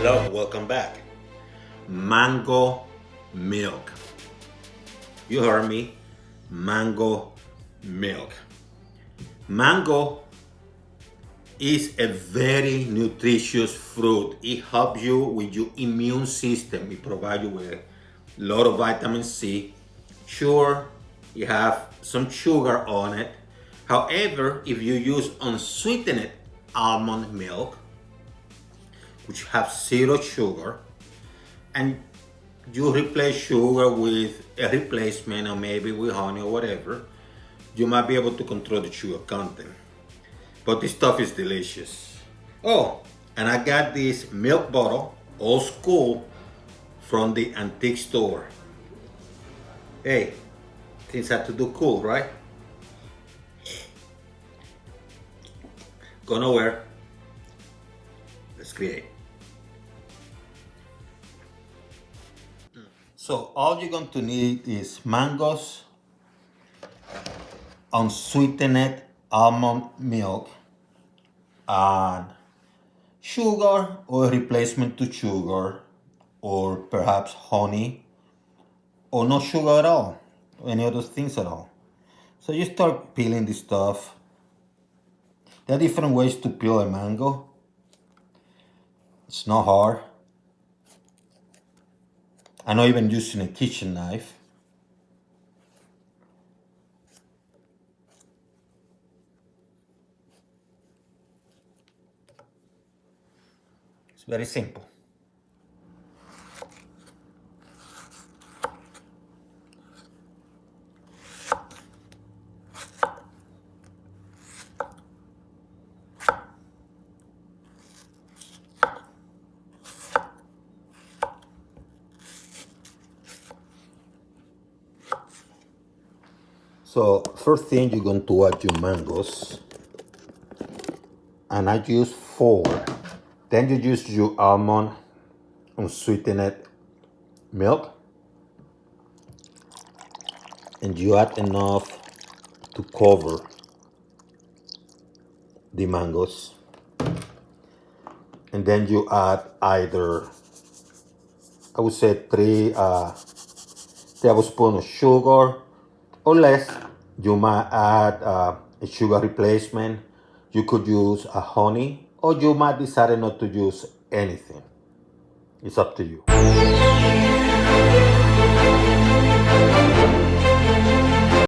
Hello, welcome back. Mango milk. You heard me. Mango milk. Mango is a very nutritious fruit. It helps you with your immune system. It provides you with a lot of vitamin C. Sure, you have some sugar on it. However, if you use unsweetened almond milk, which have zero sugar, and you replace sugar with a replacement or maybe with honey or whatever, you might be able to control the sugar content. But this stuff is delicious. Oh, and I got this milk bottle, old school, from the antique store. Hey, things have to do cool, right? Go nowhere. Let's create. So all you're going to need is mangoes, unsweetened almond milk, and sugar or a replacement to sugar, or perhaps honey, or no sugar at all, or any other things at all. So you start peeling this stuff. There are different ways to peel a mango. It's not hard. I'm not even using a kitchen knife. It's very simple. So first thing, you're going to add your mangoes, and I use 4. Then you use your almond unsweetened milk, and you add enough to cover the mangoes. And then you add either, I would say 3 tablespoons of sugar or less. You might add a sugar replacement. You could use a honey, or you might decide not to use anything. It's up to you.